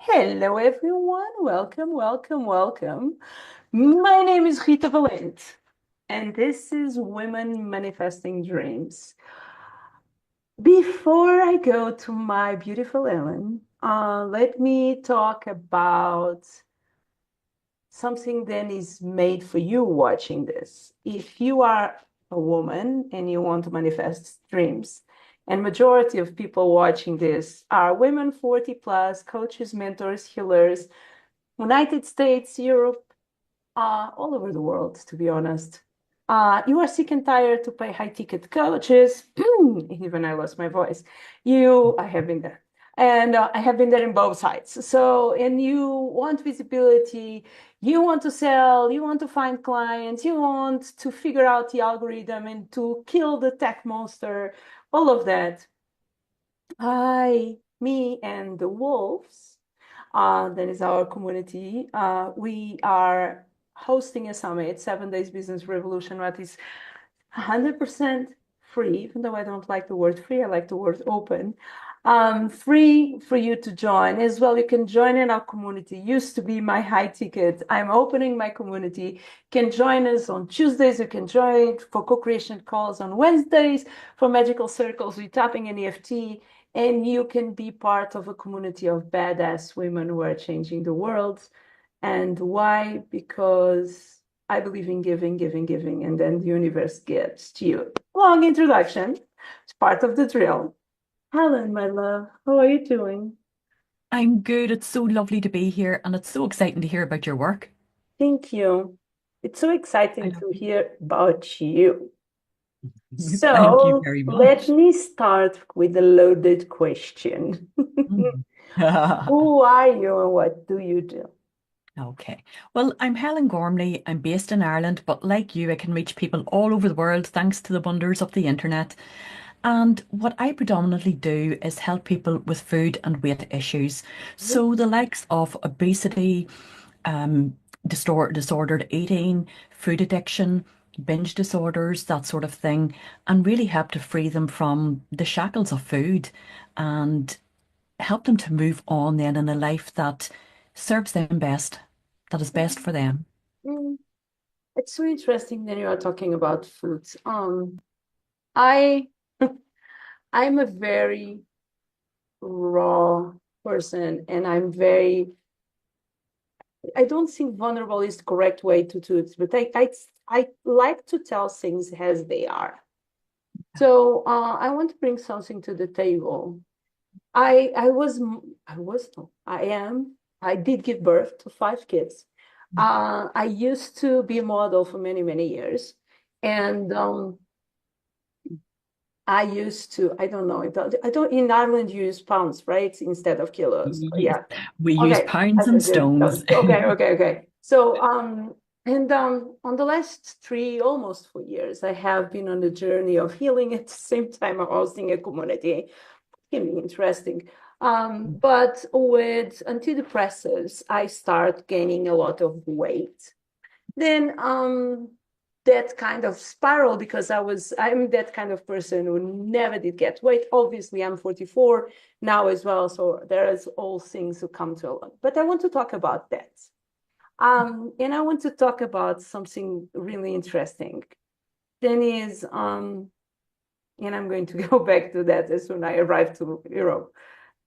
Hello, everyone. Welcome, welcome, welcome. My name is Rita Valente, and this is Women Manifesting Dreams. Before I go to my beautiful Ellen, let me talk about something that is made for you watching this. If you are a woman and you want to manifest dreams, and majority of people watching this are women 40 plus, coaches, mentors, healers, United States, Europe, all over the world, to be honest. You are sick and tired to pay high ticket coaches. Even I lost my voice. I have been there. And I have been there in both sides. So, and you want visibility, you want to sell, you want to find clients, you want to figure out the algorithm and to kill the tech monster, all of that. Me, and the wolves, that is our community. We are hosting a summit, 7 Days Business Revolution, that is 100% free, even though I don't like the word free, I like the word open. Free for you to join as well. You can join in our community. Used to be my high ticket. I'm opening my community. You can join us on Tuesdays. You can join for co-creation calls on Wednesdays. For magical circles, we're tapping an EFT. And you can be part of a community of badass women who are changing the world. And why? Because I believe in giving, giving, giving, and then the universe gives to you. Long introduction. It's part of the drill. Helen, my love, how are you doing? I'm good. It's so lovely to be here, and it's so exciting to hear about your work. Thank you. It's so I exciting know. to hear about you. Thank you So very let much. me start with a loaded question. Mm. Who are you and what do you do? Okay. Well, I'm Helen Gormley. I'm based in Ireland, but like you, I can reach people all over the world thanks to the wonders of the internet. And what I predominantly do is help people with food and weight issues. So the likes of obesity, disordered eating, food addiction, binge disorders, that sort of thing, and really help to free them from the shackles of food and help them to move on then in a life that serves them best, that is best for them. Mm, it's so interesting that you are talking about foods. I I'm a very raw person, and I don't think vulnerable is the correct way to do it, but I like to tell things as they are. So I want to bring something to the table. I was, no, I am, I did give birth to 5 kids. I used to be a model for many, many years. And I don't know, I don't, in Ireland, you use pounds, right? Instead of kilos. Yes. Yeah. We use Okay. pounds and stones. Okay, okay, okay. So, and on the last 3, almost 4 years, I have been on a journey of healing at the same time of hosting a community. Can be interesting. But with antidepressants, I start gaining a lot of weight. Then that kind of spiral, because I'm that kind of person who never did get weight. Obviously, I'm 44 now as well, so there's all things to come to a lot. But I want to talk about that. And I want to talk about something really interesting. Then is and I'm going to go back to that as soon as I arrive to Europe.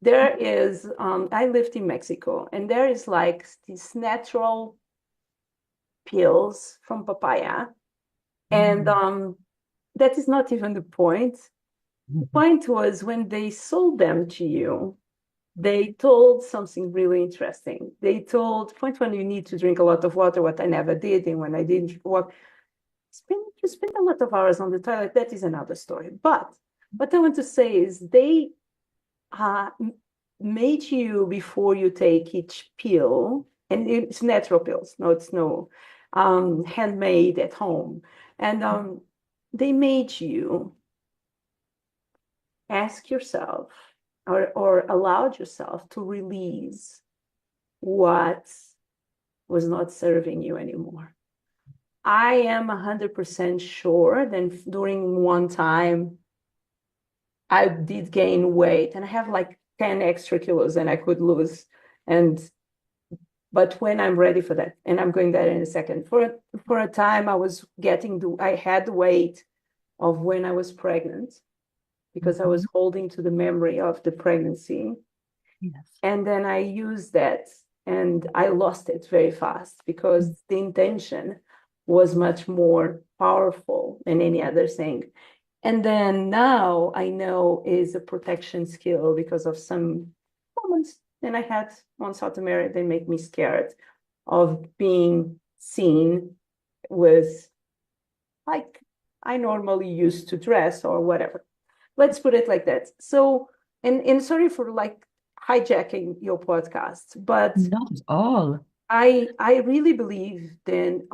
There is I lived in Mexico, and there is like these natural pills from papaya. And Mm. that is not even the point. The point was when they sold them to you, they told something really interesting. They told, point one, you need to drink a lot of water, what I never did. And when I didn't walk, you spend a lot of hours on the toilet. That is another story. But what I want to say is they uh, made you, before you take each pill, and it's natural pills, no, it's no handmade at home. And they made you ask yourself or allowed yourself to release what was not serving you anymore. I am 100% sure that during one time I did gain weight, and I have like 10 extra kilos and I could lose. And but when I'm ready for that, and I'm going there in a second. For a time, I had the weight of when I was pregnant because I was Mhm. holding to the memory of the pregnancy. Yes. And then I used that and I lost it very fast because Mm. the intention was much more powerful than any other thing. And then now I know is a protection skill because of some moments that I had on South America that make me scared of being seen with like I normally used to dress or whatever. Let's put it like that. So, and sorry for like hijacking your podcast, but Not at all. I really believe then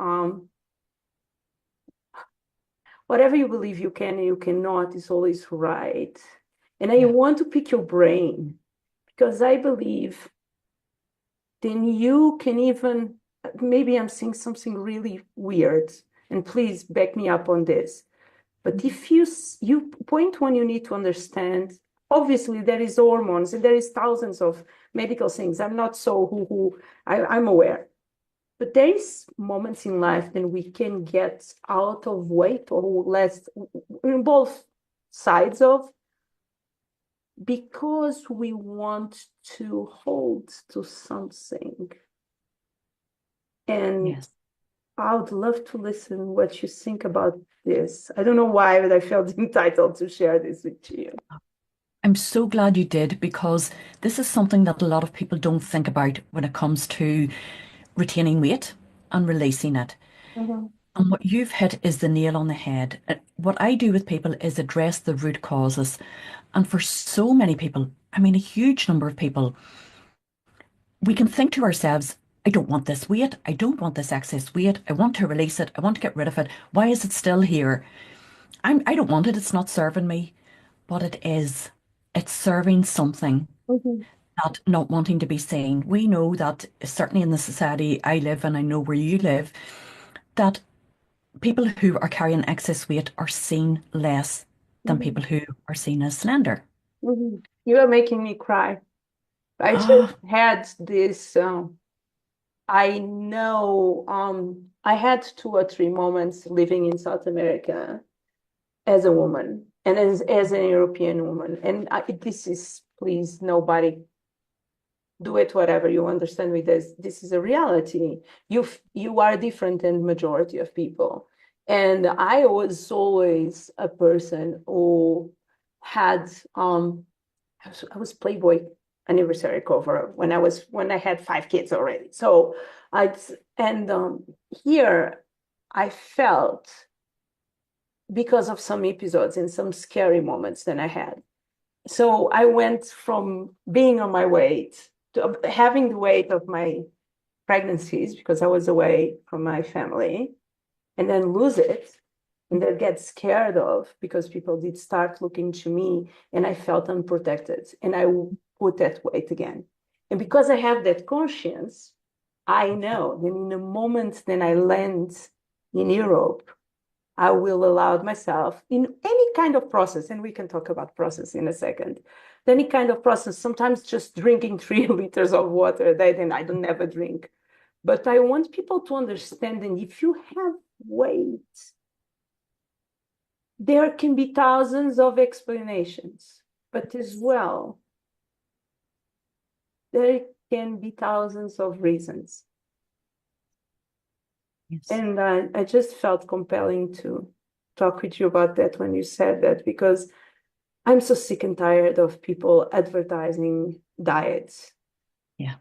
whatever you believe you can and you cannot is always right. And I Yeah. want to pick your brain because I believe then you can even maybe I'm saying something really weird, and please back me up on this. But if you point one, you need to understand. Obviously, there is hormones and there is thousands of medical things. I'm not so I'm aware. But there is moments in life that we can get out of weight or less in both sides of because we want to hold to something. And Yes. I would love to listen what you think about this. I don't know why, but I felt entitled to share this with you. I'm so glad you did because this is something that a lot of people don't think about when it comes to retaining weight and releasing it. Mhm. And what you've hit is the nail on the head. What I do with people is address the root causes. And for so many people, I mean, a huge number of people, we can think to ourselves, I don't want this weight. I don't want this excess weight. I want to release it. I want to get rid of it. Why is it still here? I don't want it. It's not serving me. But it is. It's serving something. Mhm. That not wanting to be seen. We know that certainly in the society I live in, I know where you live, that people who are carrying excess weight are seen less than Mhm. people who are seen as slender. Mhm. You are making me cry. I just Ah, had this. I know. I had 2 or 3 moments living in South America as a woman and as an European woman, and this is please nobody do it whatever you understand with this is a reality. You are different than majority of people, and I was always a person who had I was Playboy anniversary cover when I had 5 kids already. So I and here I felt because of some episodes and some scary moments that I had. So I went from being on my weight to having the weight of my pregnancies because I was away from my family and then lose it and then get scared of because people did start looking to me and I felt unprotected and I put that weight again. And because I have that conscience, I know that in the moment that I land in Europe, I will allow myself in any kind of process, and we can talk about process in a second. Any kind of process, sometimes just drinking 3 liters of water a day, then I don't never drink. But I want people to understand that if you have weight, there can be thousands of explanations, but as well, there can be thousands of reasons. yes. And I just felt compelling to talk with you about that when you said that, because I'm so sick and tired of people advertising diets. Yeah.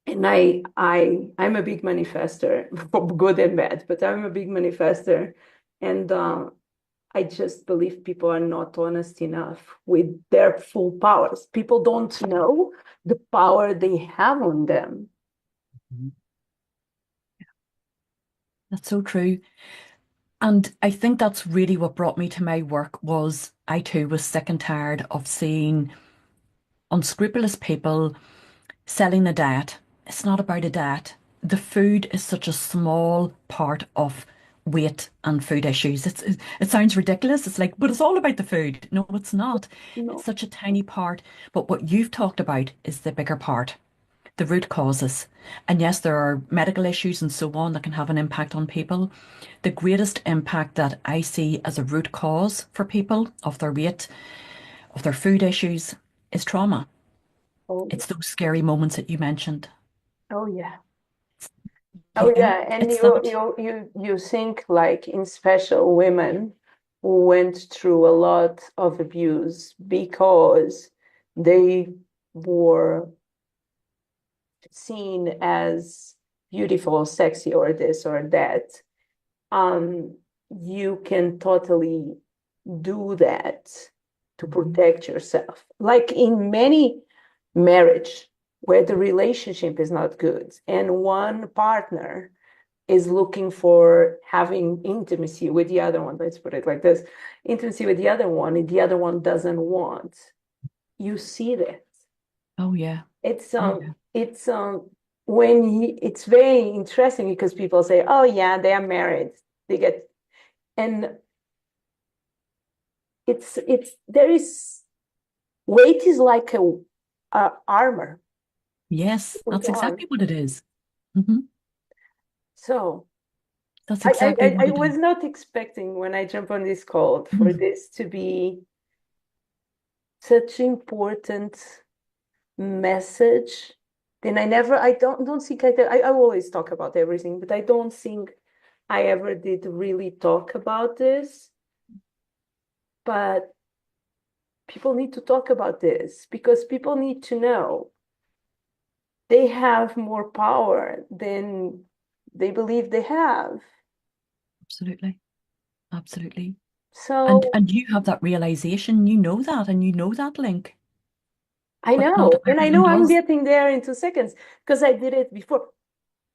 And I'm a big manifester, for good and bad, but I'm a big manifester. And I just believe people are not honest enough with their full powers. People don't know the power they have on them. Mhm. That's so true. And I think that's really what brought me to my work was I too was sick and tired of seeing unscrupulous people selling a diet. It's not about a diet. The food is such a small part of weight and food issues. It sounds ridiculous. It's like, but it's all about the food. No, it's not. It's No. such a tiny part. But what you've talked about is the bigger part. the root causes. And yes, there are medical issues and so on that can have an impact on people. The greatest impact that I see as a root cause for people of their weight, of their food issues, is trauma. Oh yeah. It's those scary moments that you mentioned. Oh yeah. Oh Yeah, yeah. And it's that. you think like in special women who went through a lot of abuse because they were seen as beautiful, sexy, or this or that. um, you can totally do that to Mhm. protect yourself. Like in many marriage where the relationship is not good and one partner is looking for having intimacy with the other one, let's put it like this, intimacy with the other one, and the other one doesn't want. You see that. Oh yeah. It's Oh yeah. it's very interesting because people say, "Oh yeah, they are married. They get," and it's there is weight is like a armor Yes, put that's on. exactly what it is. hmm So That's I, exactly what I it is. was not expecting when I jump on this call for Mm. this to be such important message. Then I don't think I always talk about everything, but I don't think I ever did really talk about this. But people need to talk about this because people need to know they have more power than they believe they have. Absolutely. Absolutely. And So and you have that realization, you know that, and you know that link, I but not know, and I everyone know I'm does. getting there in 2 seconds because I did it before.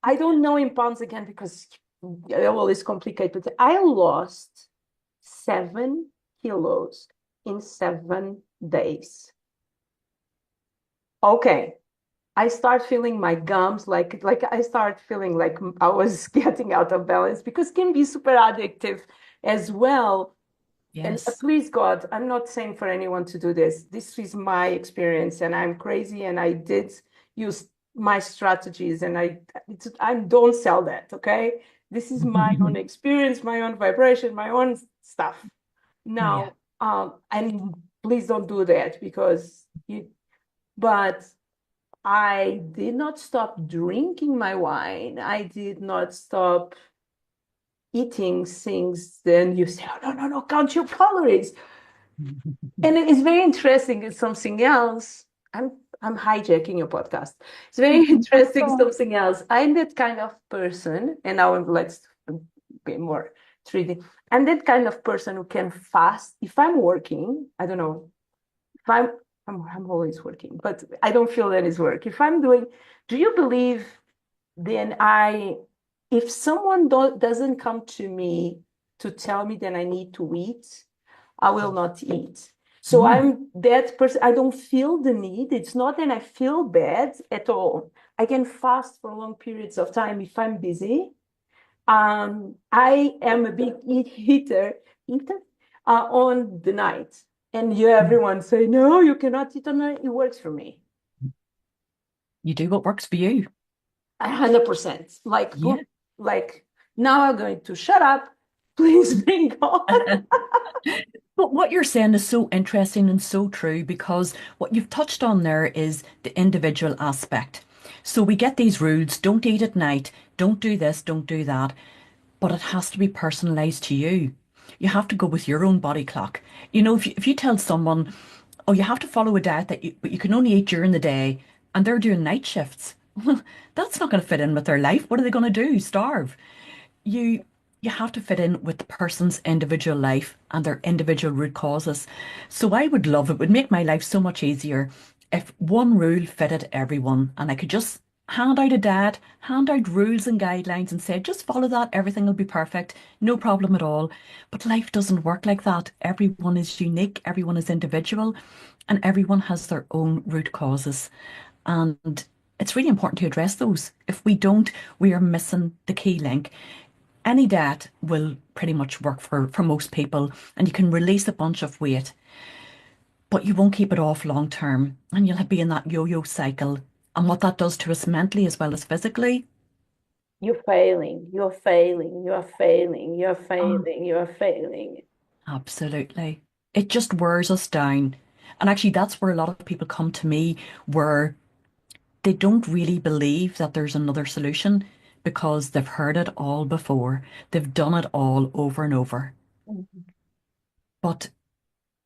I don't know in pounds again because all is complicated. I lost 7 kilos in 7 days. Okay. I start feeling my gums like I start feeling like I was getting out of balance because it can be super addictive as well. And Yes. please God, I'm not saying for anyone to do this. This is my experience, and I'm crazy, and I did use my strategies, and I don't sell that. Okay, this is my own experience, my own vibration, my own stuff. Oh yeah. Now, and please don't do that because you. But I did not stop drinking my wine. I did not stop eating things. Then you say, oh, no, no, no, count your calories. And it's very interesting. It's something else. I'm hijacking your podcast. It's very Not at interesting, all. something else. I'm that kind of person, and now let's be more 3D. I'm that kind of person who can fast. If I'm working, I don't know, if I'm always working, but I don't feel that is work. If I'm doing, do you believe then if someone doesn't come to me to tell me that I need to eat, I will not eat. So Mm. I'm that person. I don't feel the need. It's not that I feel bad at all. I can fast for long periods of time if I'm busy. I am a big eater on the night. And Mm. everyone say, no, you cannot eat on night. It works for me. You do what works for you. 100%. Yeah. Like now I'm going to shut up. Please bring on. But what you're saying is so interesting and so true because what you've touched on there is the individual aspect. So we get these rules, don't eat at night, don't do this, don't do that, but it has to be personalized to you. You have to go with your own body clock. If you tell someone, oh, you have to follow a diet but you can only eat during the day, and they're doing night shifts, well, that's not going to fit in with their life. What are they going to do? Starve? you you have to fit in with the person's individual life and their individual root causes. So I would love it would make my life so much easier if one rule fitted everyone and I could just hand out a diet, hand out rules and guidelines and say, just follow that, everything will be perfect, no problem at all. But life doesn't work like that. Everyone is unique, everyone is individual, and everyone has their own root causes. And it's really important to address those. If we don't, we are missing the key link. Any diet will pretty much work for most people, and you can release a bunch of weight, but you won't keep it off long term, and you'll be in that yo-yo cycle. and what that does to us mentally as well as physically. You're failing, you're failing, you're failing, you're Oh, failing, you're failing. absolutely. It just wears us down. And actually, that's where a lot of people come to me where they don't really believe that there's another solution because they've heard it all before. They've done it all over and over. Mhm. But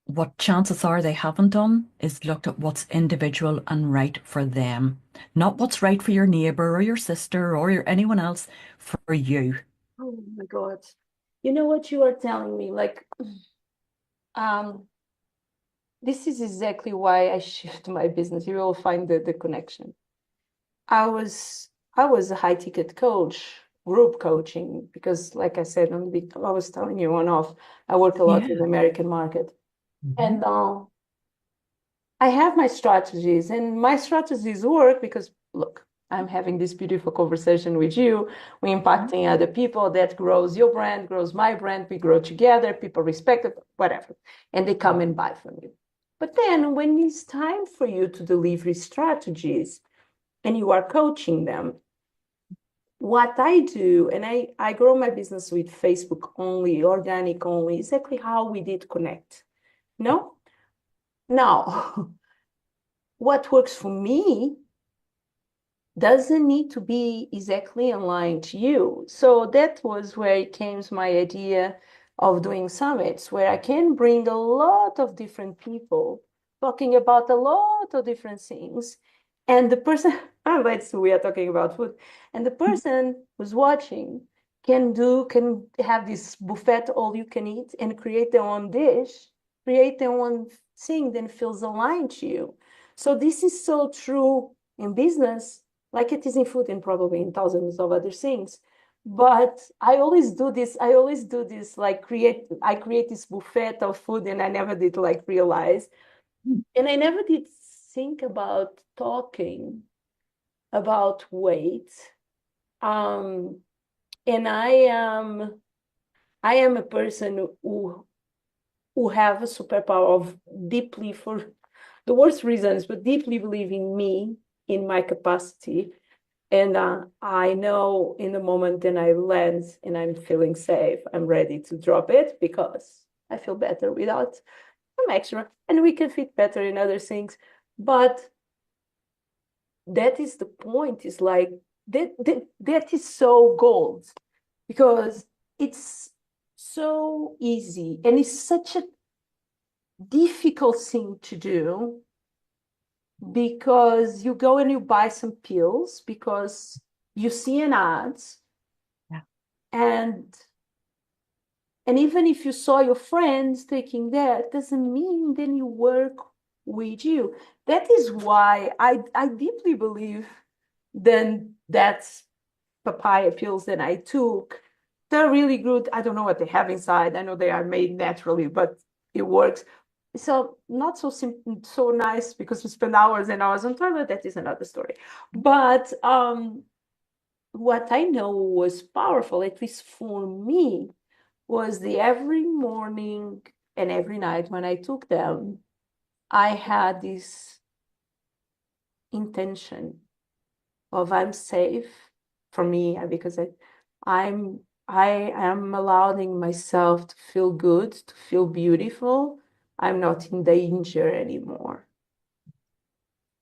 what chances are they haven't done is looked at what's individual and right for them, not what's right for your neighbor or your sister or anyone else, for you. Oh my God. You know what you are telling me? Like, um, this is exactly why I shift my business. You will find the connection. I was I was a high ticket coach, group coaching, because like I said I was telling you on off, I work a lot in Yeah. the American market. Mhm. And I have my strategies, and my strategies work because, look, I'm having this beautiful conversation with you. We're Yeah. impacting other people. That grows your brand, grows my brand. We grow together. People respect it, whatever. And they come and buy from you. But then when it's time for you to deliver strategies and you are coaching them, what I do, and I grow my business with Facebook only, organic only, exactly how we did connect. No? Now, what works for me doesn't need to be exactly aligned to you. So that was where it came to my idea of doing summits, where I can bring a lot of different people talking about a lot of different things. And the person, we are talking about food, and the person who's watching can have this buffet all you can eat and create their own dish, create their own thing that feels aligned to you. So this is so true in business like it is in food and probably in thousands of other things. But I always do this, like I create this buffet of food and I never did like realize. And I never did think about talking about weight. Um, and I am a person who have a superpower of deeply for the worst reasons, but deeply believe in me, in my capacity. And I know in the moment that I land and I'm feeling safe, I'm ready to drop it because I feel better without some extra. And we can fit better in other things. But that is the point, is like that is so gold because it's so easy and it's such a difficult thing to do because you go and you buy some pills because you see an ad Yeah. and even if you saw your friends taking that doesn't mean then you work with you. That is why I deeply believe then that's papaya pills that I took, they're really good. I don't know what they have inside. I know they are made naturally, but it works. So not so so nice because we spend hours and hours on toilet. That is another story. But what I know was powerful, at least for me, was the every morning and every night when I took them, I had this intention of I'm safe for me because I'm I am allowing myself to feel good, to feel beautiful. I'm not in danger anymore.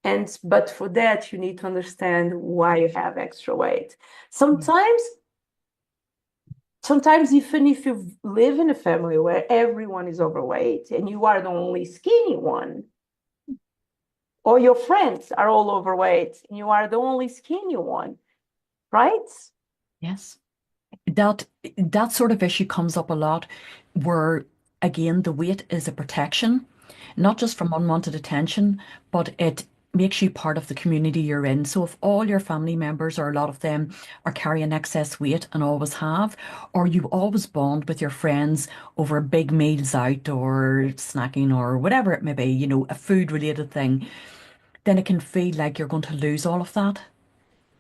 And but for that, you need to understand why you have extra weight. Yeah. Sometimes, sometimes even if you live in a family where everyone is overweight and you are the only skinny one, or your friends are all overweight and you are the only skinny one, right? Yes. That that sort of issue comes up a lot where again the weight is a protection, not just from unwanted attention, but it makes you part of the community you're in. So if all your family members or a lot of them are carrying excess weight and always have, or you always bond with your friends over big meals out or snacking or whatever it may be, a food related thing, then it can feel like you're going to lose all of that.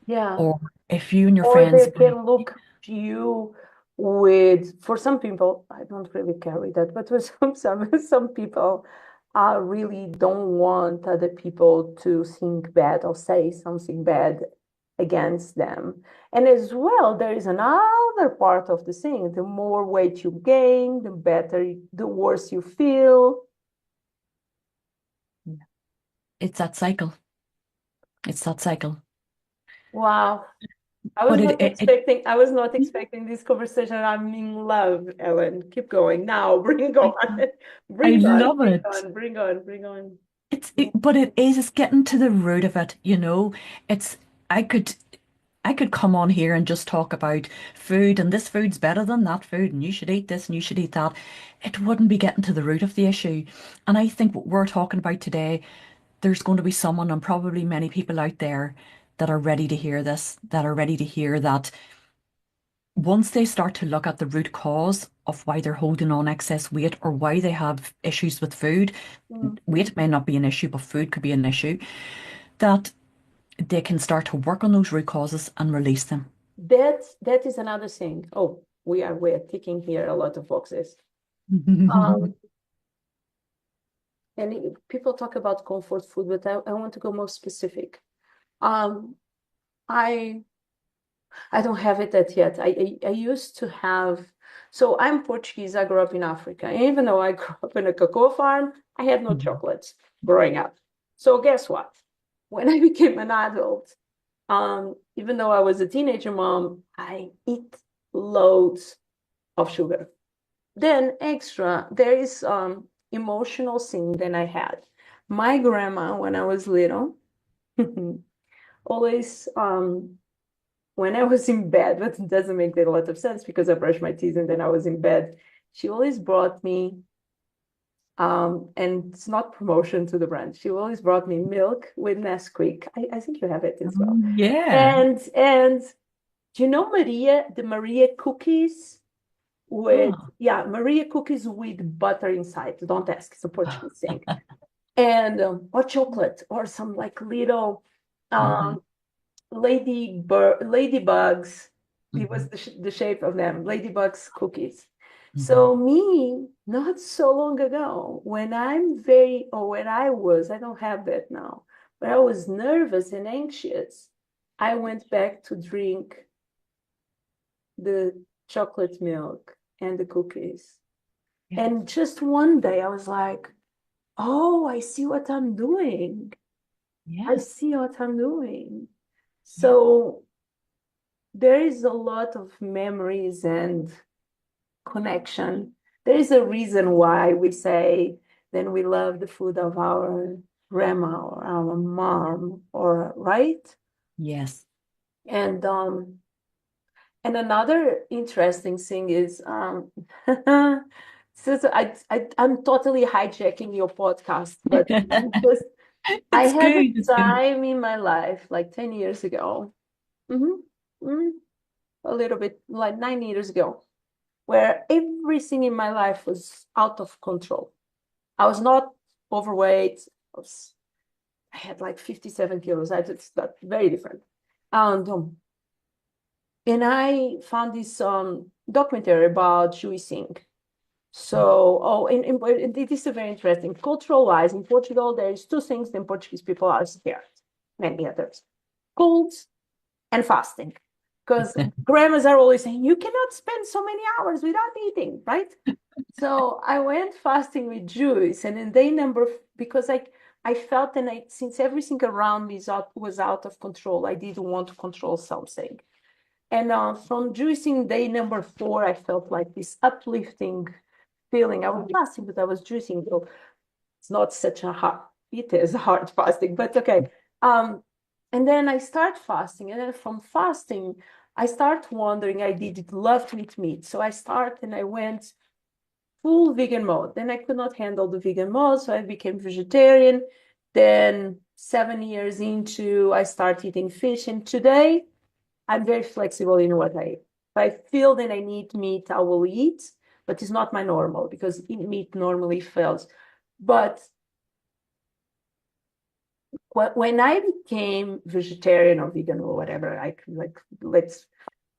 Yeah. Or if you and your Or friends, they can look to you with, for some people, I don't really carry that, but for some people, I really don't want other people to think bad or say something bad against them. And as well, there is another part of the thing. The more weight you gain, the better, the worse you feel. It's that cycle. It's that cycle. Wow. But I was not expecting this conversation. I'm in love, Ellen. Keep going. Now, bring I, on. I Bring on, love bring it. on, bring on, bring on. But it's getting to the root of it, you know. It's I could I could come on here and just talk about food and this food's better than that food and you should eat this and you should eat that. It wouldn't be getting to the root of the issue. And I think what we're talking about today, there's going to be someone and probably many people out there that are ready to hear this, that are ready to hear that once they start to look at the root cause of why they're holding on excess weight or why they have issues with food, Mm. weight may not be an issue, but food could be an issue, that they can start to work on those root causes and release them. That is another thing. Oh, we're ticking here a lot of boxes. Um, and people talk about comfort food, but I want to go more specific. Um, I I don't have it that yet. I used to have, so I'm Portuguese. I grew up in Africa. And even though I grew up in a cocoa farm, I had no chocolates growing up. So guess what? When I became an adult, even though I was a teenager mom, I eat loads of sugar. Then extra, there is emotional thing that I had. My grandma, when I was little, always when I was in bed, but it doesn't make a lot of sense because I brushed my teeth and then I was in bed. She always brought me, and it's not promotion to the brand. She always brought me milk with Nesquik. I think you have it as well. Yeah. And do you know Maria, the Maria cookies with, Oh. yeah, Maria cookies with butter inside. Don't ask, it's a Portuguese thing. And or chocolate or some like little Hmm. um ladybugs. It was Hmm. the shape of them, ladybugs cookies. Hmm. So me, not so long ago, when I'm very, or when I was, I don't have that now, but I was nervous and anxious, I went back to drink the chocolate milk and the cookies. Yeah. And just one day I was like, oh, I see what I'm doing. I Yeah. see what I'm doing. Yeah. So there is a lot of memories and connection. There is a reason why we say then we love the food of our grandma or our mom or right. Yes. And another interesting thing is so I'm totally hijacking your podcast, but just I It's had a good. It's good. time in my life like 10 years ago, hmm a little bit like 9 years ago, where everything in my life was out of control. I was not overweight. I had like 57 kilos. I just got very different. And I found this documentary about juicing. So, and it is very interesting. Cultural wise, in Portugal, there is two things that Portuguese people are scared, many others: colds and fasting. Because grandmas are always saying, you cannot spend so many hours without eating, right? So I went fasting with juice, and in day number, because I felt and since everything around me was out of control, I didn't want to control something. And from juicing day number 4, I felt like this uplifting feeling. I was fasting, but I was juicing. So it's not such a hard, it is hard fasting, but okay. Um, and then I start fasting, and then from fasting, I start wondering. I did love to eat meat, so I went full vegan mode. Then I could not handle the vegan mode, so I became vegetarian. Then 7 years into, I start eating fish, and today I'm very flexible in what I eat. If I feel that I need meat, I will eat, but it's not my normal because meat normally fails. But when I became vegetarian or vegan or whatever,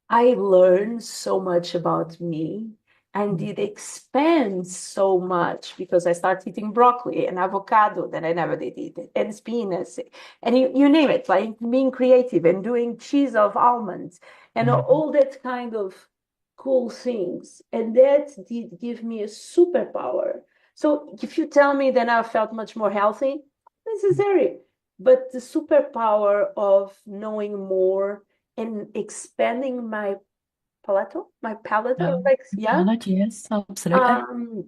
I learned so much about me. and it expands so much because I started eating broccoli and avocado that I never did eat, and spinach, and you name it, like being creative and doing cheese of almonds and Mhm. all that kind of cool things. And that did give me a superpower. So if you tell me that I felt much more healthy, necessary, but the superpower of knowing more and expanding my palette, or No, like, yeah, palate, yes, absolutely. um,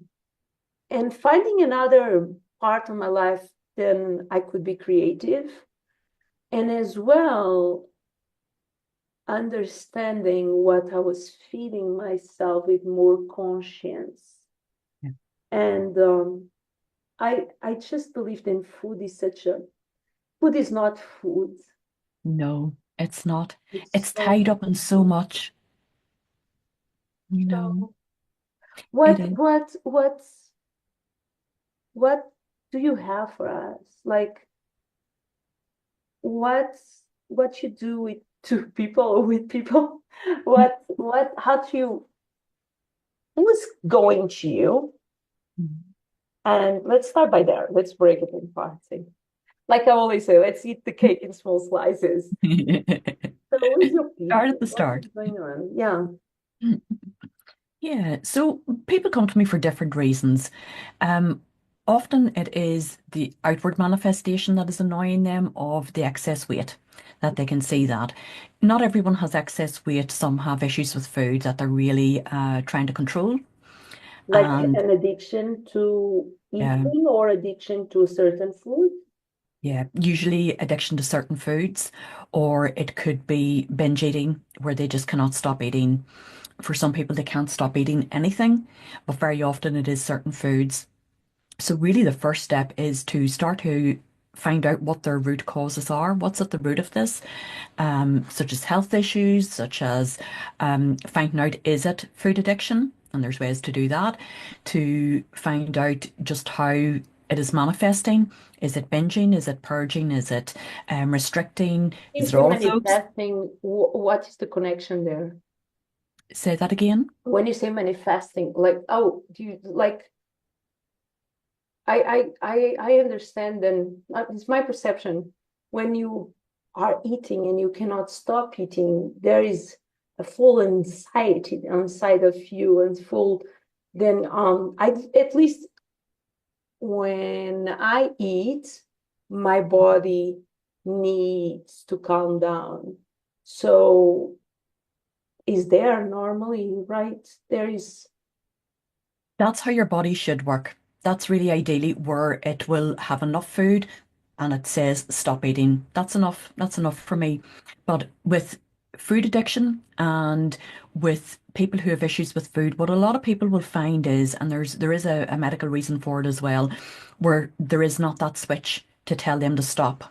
and finding another part of my life, then I could be creative, and as well understanding what I was feeding myself with more conscience. Yeah. And I just believed in food is such a food is not food. No, it's not. It's It's tied so up in so much, so. it What is. what what's what do you have for us? Like what you do with to people or with people? What how do you who's going to you? Mhm. And let's start by there. Let's break it in parts. Like I always say, let's eat the cake in small slices. So who's your Start people? at the What start. is going on? Yeah. Yeah, so people come to me for different reasons. Um, Often it is the outward manifestation that is annoying them of the excess weight, that they can see that. Not everyone has excess weight. Some have issues with food that they're really trying to control. Like And an addiction to um, eating or addiction to a certain food. yeah, usually addiction to certain foods, or it could be binge eating where they just cannot stop eating. For some people, they can't stop eating anything, but very often it is certain foods. So really the first step is to start to find out what their root causes are, what's at the root of this, such as health issues, such as finding out is it food addiction? And there's ways to do that, to find out just how it is manifesting. Is it binging? Is it purging? Is it restricting? You Is it say all of those? manifesting, what is the connection there? Say that again. When you say manifesting, like, oh, do you like I understand, and it's my perception. When you are eating and you cannot stop eating, there is a full anxiety inside of you and full. Then I at least when I eat, my body needs to calm down. So is there normally, right? There is. That's how your body should work. That's really ideally where it will have enough food and it says stop eating. That's enough. That's enough for me. But with food addiction and with people who have issues with food, what a lot of people will find is, and there is a medical reason for it as well, where there is not that switch to tell them to stop.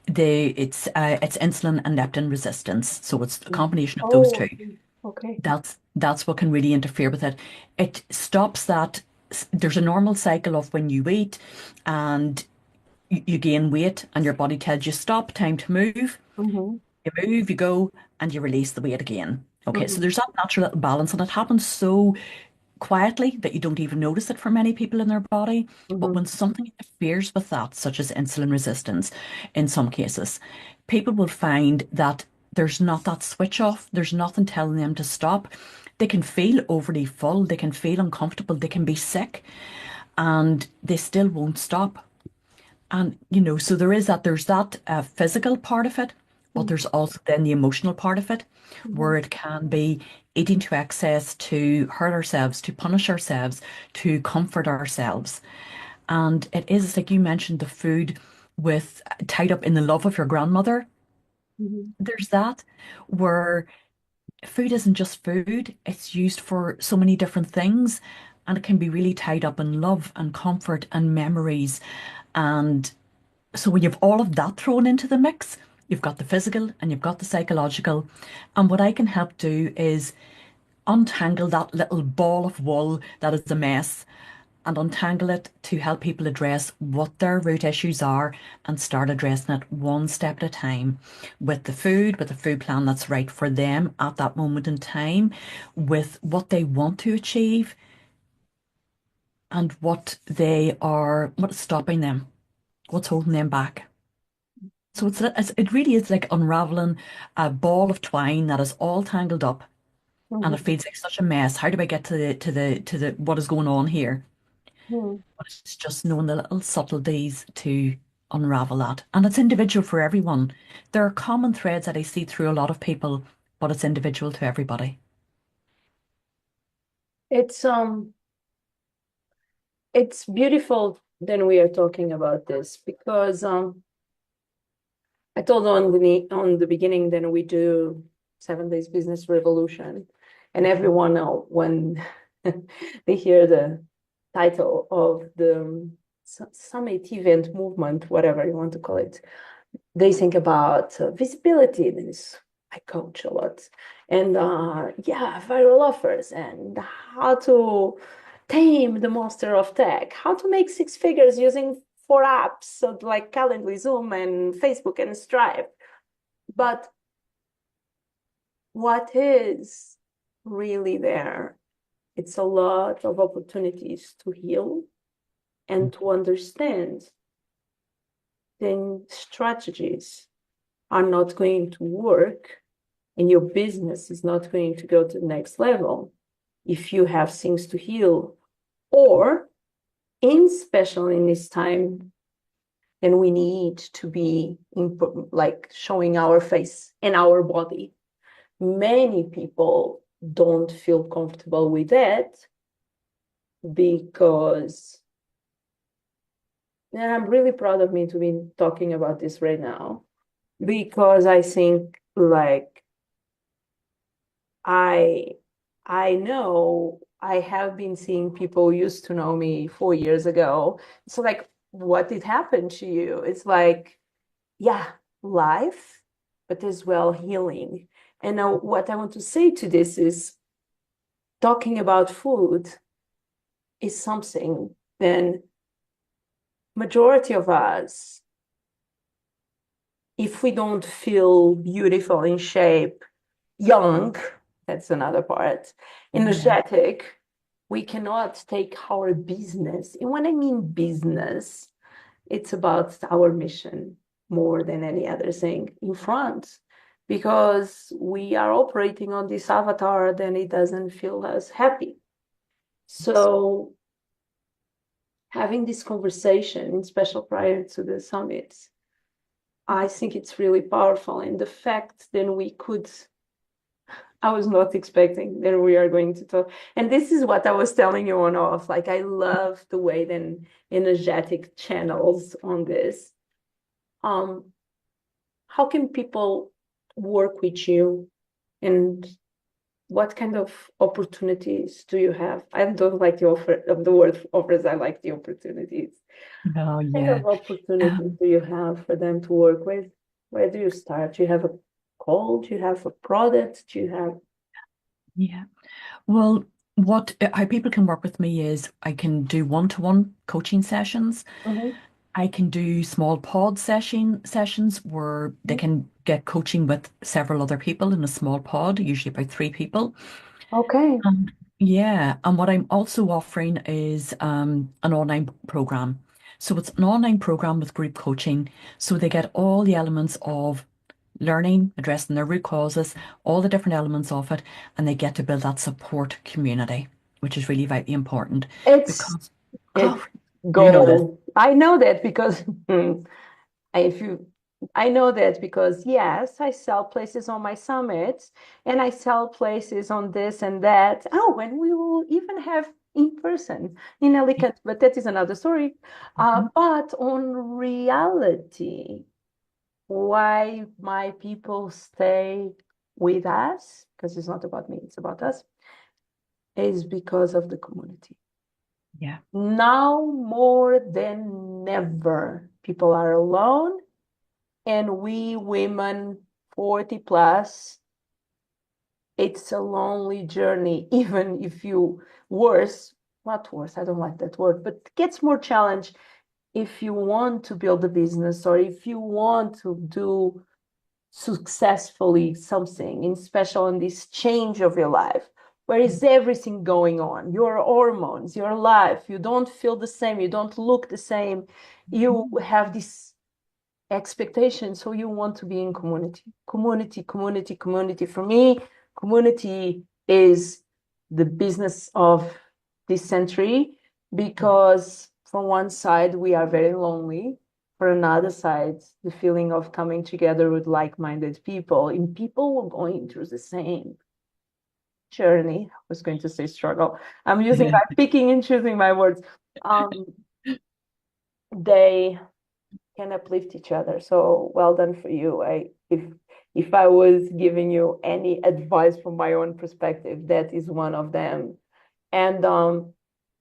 It's insulin and leptin resistance. So it's a combination of those Oh, two. okay. That's what can really interfere with it. It stops that. There's a normal cycle of when you eat and you gain weight and your body tells you stop, time to move. Mm-hmm. You move, you go, and you release the weight again. Okay, so Mm-hmm. there's that natural little balance, and it happens so quietly that you don't even notice it for many people in their body. But Mm-hmm. when something interferes with that, such as insulin resistance, in some cases, people will find that there's not that switch off. There's nothing telling them to stop. They can feel overly full, they can feel uncomfortable, they can be sick, and they still won't stop. And, so there's that physical part of it, but there's also then the emotional part of it, Mm-hmm. where it can be eating to excess to hurt ourselves, to punish ourselves, to comfort ourselves. And it is, like you mentioned, the food with tied up in the love of your grandmother. Mm-hmm. There's that where food isn't just food, it's used for so many different things. And it can be really tied up in love and comfort and memories. And so when you've all of that thrown into the mix, you've got the physical and you've got the psychological. And what I can help do is untangle that little ball of wool that is a mess and untangle it to help people address what their root issues are and start addressing it one step at a time with the food plan that's right for them at that moment in time, with what they want to achieve and what's stopping them, what's holding them back. So it really is like unraveling a ball of twine that is all tangled up and it Mhm. feels like such a mess. How do I get to the what is going on here? Mhm. But it's just knowing the little subtleties to unravel that. And it's individual for everyone. There are common threads that I see through a lot of people, but it's individual to everybody. It's it's beautiful that we are talking about this because I told on the beginning that we do 7 days business revolution, and everyone when they hear the title of the summit event movement, whatever you want to call it, they think about visibility. I coach a lot, and yeah, viral offers and how to tame the monster of tech, how to make 6 figures using 4 apps, so like Calendly, Zoom, and Facebook and Stripe. But what is really there? It's a lot of opportunities to heal and to understand. Then strategies are not going to work and your business is not going to go to the next level if you have things to heal, or especially in this time, then we need to be like showing our face and our body. Many people don't feel comfortable with that because, and I'm really proud of me to be talking about this right now, because I think like I I know I have been seeing people who used to know me 4 years ago. So like, what did happen to you? It's like, yeah, life, but as well healing. And now what I want to say to this is talking about food is something then majority of us, if we don't feel beautiful in shape, young, that's another part, Yeah. energetic, we cannot take our business. And when I mean business, it's about our mission more than any other thing in front, because we are operating on this avatar, then it doesn't feel as happy. So having this conversation, especially prior to the summit, I think it's really powerful. And the fact that we could, I was not expecting that we are going to talk. And this is what I was telling you on off. Like, I love the way then energetic channels on this. Um, how can people work with you, and what kind of opportunities do you have? I don't like the offer of the word offers. I like the opportunities. Oh, What kind yeah. of opportunities Um, do you have for them to work with? Where do you start? Do you have a call? Do you have a product? Do you have? yeah. Well, how people can work with me is I can do one-to-one coaching sessions. Mhm. I can do small pod sessions where they can get coaching with several other people in a small pod, usually about 3 people. Okay. Yeah, and what I'm also offering is an online program. So it's an online program with group coaching. So they get all the elements of learning, addressing their root causes, all the different elements of it, and they get to build that support community, which is really vitally important It's because, it's oh, you know this. gold. I know that because if you, I know that because yes, I sell places on my summits and I sell places on this and that. Oh, and we will even have in person in Alicante, but that is another story. Mhm. But on reality, why my people stay with us, because it's not about me, it's about us, is because of the community. Yeah. Now more than never, people are alone, and we women 40 plus, it's a lonely journey, even if you worse. not worse, I don't like that word, but gets more challenge if you want to build a business or if you want to do successfully something, in special in this change of your life. Where is everything going on? Your hormones, your life, you don't feel the same, you don't look the same, you Mhm. have this expectation, so you want to be in community. Community, community, community. For me, community is the business of this century Yeah, because from one side we are very lonely, for another side the feeling of coming together with like-minded people, and people were going through the same journey. I was going to say struggle. I'm using yeah. my picking and choosing my words. um they can uplift each other. So well done for you. If I was giving you any advice from my own perspective, that is one of them. And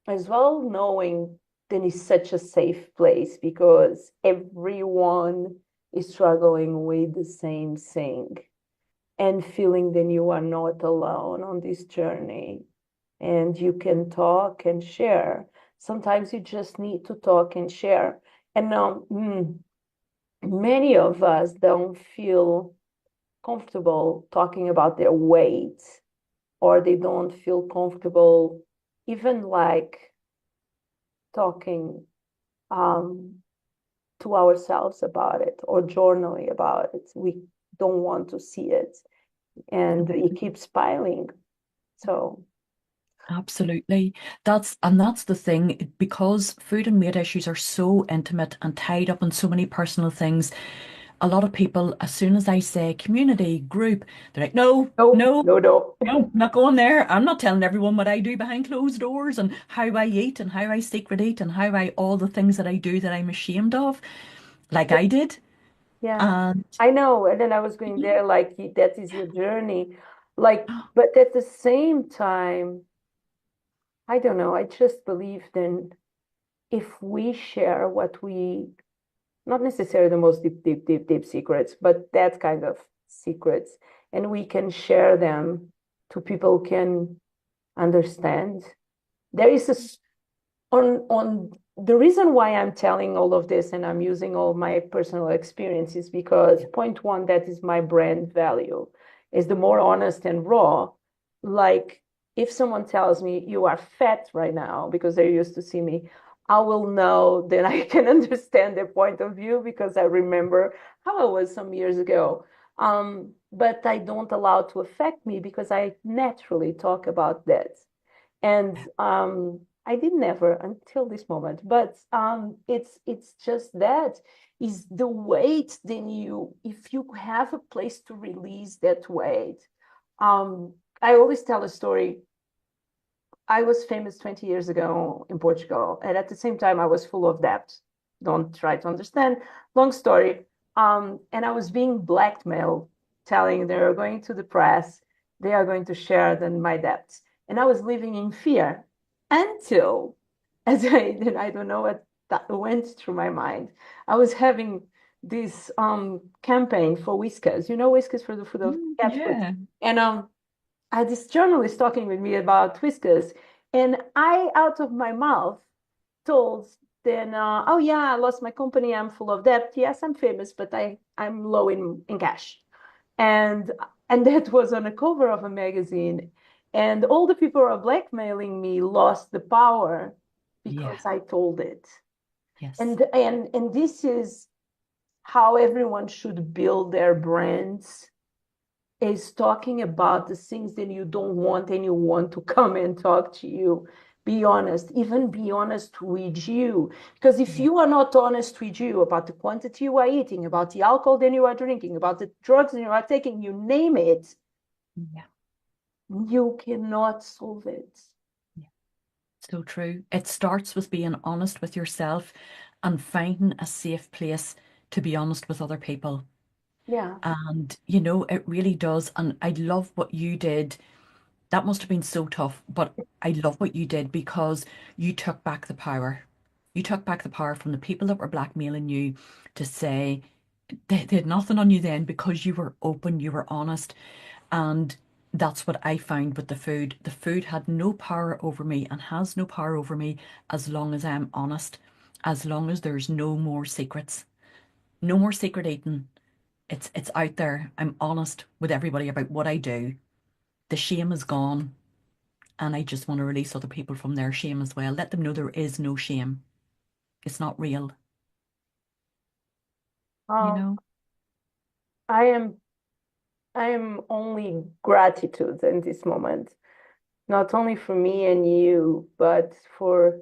as well, knowing that is such a safe place because everyone is struggling with the same thing and feeling that you are not alone on this journey and you can talk and share. Sometimes you just need to talk and share. And many of us don't feel comfortable talking about their weight, or they don't feel comfortable even like talking um, to ourselves about it or journaling about it. We don't want to see it, and it keeps piling. So, Absolutely. That's the thing, because food and weight issues are so intimate and tied up in so many personal things. A lot of people, as soon as I say community, group, they're like, no, no, no, no, no. no, not going there. I'm not telling everyone what I do behind closed doors and how I eat and how I secret eat and how I all the things that I do that I'm ashamed of, like I did. Yeah, And I know. And then I was going there, like, that is your journey. Like, but at the same time, I don't know. I just believe then if we share what we, not necessarily the most deep, deep, deep, deep secrets, but that kind of secrets, and we can share them to people who can understand. There is a on the reason why I'm telling all of this and I'm using all my personal experiences because point one, that is my brand value, is the more honest and raw. Like if someone tells me you are fat right now because they're used to see me, I will know that I can understand their point of view because I remember how I was some years ago. But I don't allow it to affect me because I naturally talk about that. And I did never until this moment, but it's just that is the weight. Then you, if you have a place to release that weight, um, I always tell a story. I was famous 20 years ago in Portugal, and at the same time, I was full of debt. Don't try to understand. Long story. And I was being blackmailed, telling they're going to the press, they are going to share then my debts. And I was living in fear until, as I don't know what that went through my mind. I was having this campaign for Whiskas, Whiskas for the food of cat food. yeah, And I had this journalist talking with me about whiskers, and I, out of my mouth, told then, oh yeah, I lost my company. I'm full of debt. Yes, I'm famous, but I'm low in cash. And and that was on a cover of a magazine. And all the people who are blackmailing me lost the power yeah, because I told it. yes, And this is how everyone should build their brands is talking about the things that you don't want anyone to come and talk to you. Be honest, even be honest with you. Because if yeah, you are not honest with you about the quantity you are eating, about the alcohol that you are drinking, about the drugs that you are taking, you name it, yeah, you cannot solve it. yeah. So true. It starts with being honest with yourself and finding a safe place to be honest with other people. Yeah. And, it really does. And I love what you did. That must have been so tough, but I love what you did because you took back the power. You took back the power from the people that were blackmailing you to say they had nothing on you then because you were open, you were honest. And that's what I found with the food. The food had no power over me and has no power over me as long as I'm honest, as long as there's no more secrets, no more secret eating. It's out there. I'm honest with everybody about what I do. The shame is gone, and I just want to release other people from their shame as well. Let them know there is no shame. It's not real, you Um, know? I am I am only gratitude in this moment, not only for me and you, but for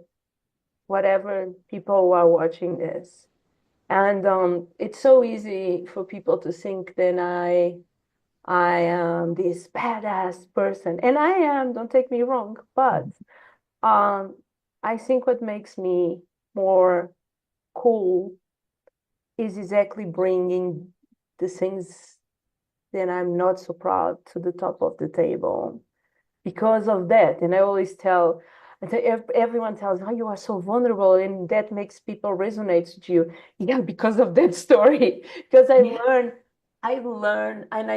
whatever people who are watching this. And it's so easy for people to think that I am this badass person. And I am, don't take me wrong, but um I think what makes me more cool is exactly bringing the things that I'm not so proud to the top of the table because of that. And I always tell, everyone tells, oh, you are so vulnerable, and that makes people resonate with you. Yeah, because of that story. Because Yeah. I learn, and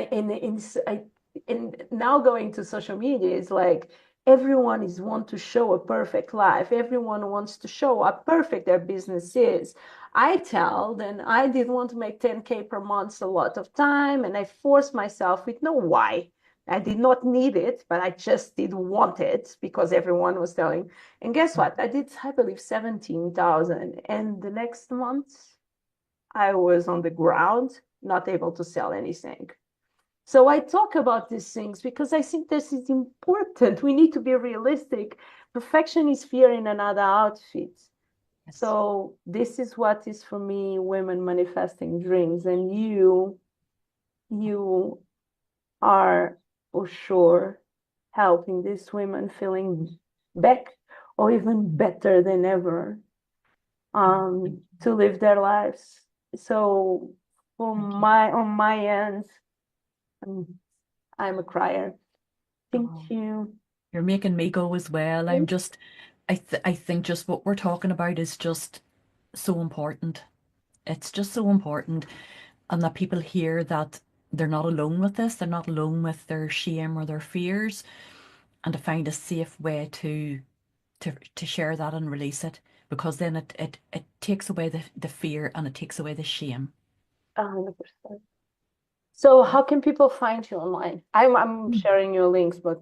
and now going to social media is like everyone is want to show a perfect life. Everyone wants to show how perfect their business is. I tell then I did want to make 10K per month a lot of time, and I forced myself with no why. I did not need it, but I just did want it because everyone was telling. And guess what? I did, I believe, 17,000. And the next month, I was on the ground, not able to sell anything. So I talk about these things because I think this is important. We need to be realistic. Perfection is fear in another outfit. Yes. So this is what is for me women manifesting dreams. And you are for sure helping these women feeling back or even better than ever to live their lives. So for Thank you. my on my end, um, I'm a crier. Thank Oh, you. you're making me go as well. I think just what we're talking about is just so important. It's just so important. And that people hear that they're not alone with this, they're not alone with their shame or their fears, and to find a safe way to share that and release it, because then it takes away the fear and it takes away the shame. 100%. So how can people find you online? I'm sharing your links, but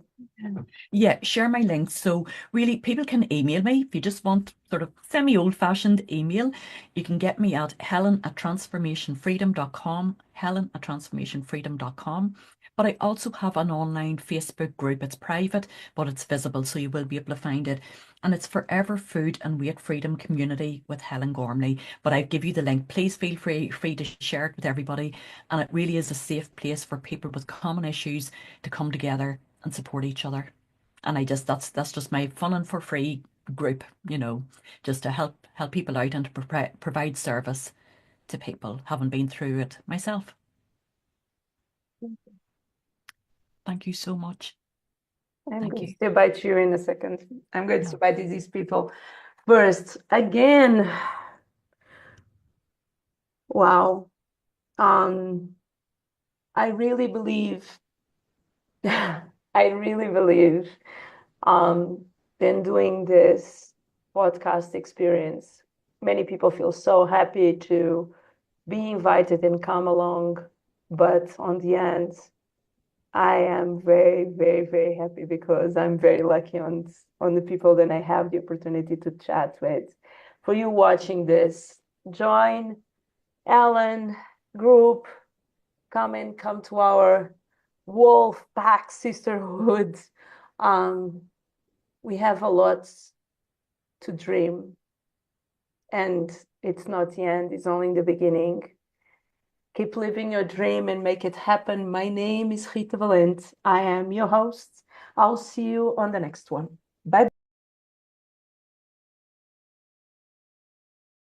Yeah, share my links. So really, people can email me if you just want sort of semi-old-fashioned email. You can get me at helen@transformationfreedom.com, helen@transformationfreedom.com. But I also have an online Facebook group. It's private, but it's visible, so you will be able to find it. And it's Forever Food and Weight Freedom Community with Helen Gormley. But I give you the link. Please feel free to share it with everybody. And it really is a safe place for people with common issues to come together and support each other. And I just that's just my fun and for free group, just to help people out and to provide service to people having been through it myself. Thank you so much. I'm Thank going you. to bite you in a second. I'm going to No. bite these people first. Again, wow. Um, I really believe, I really believe, um, in doing this podcast experience, many people feel so happy to be invited and come along. But on the end, I am very, very, very happy because I'm very lucky on the people that I have the opportunity to chat with. For you watching this, join Ellen group, come to our wolf pack sisterhood. Um, we have a lot to dream, and it's not the end, it's only the beginning. Keep living your dream and make it happen. My name is Rita Valente. I am your host. I'll see you on the next one.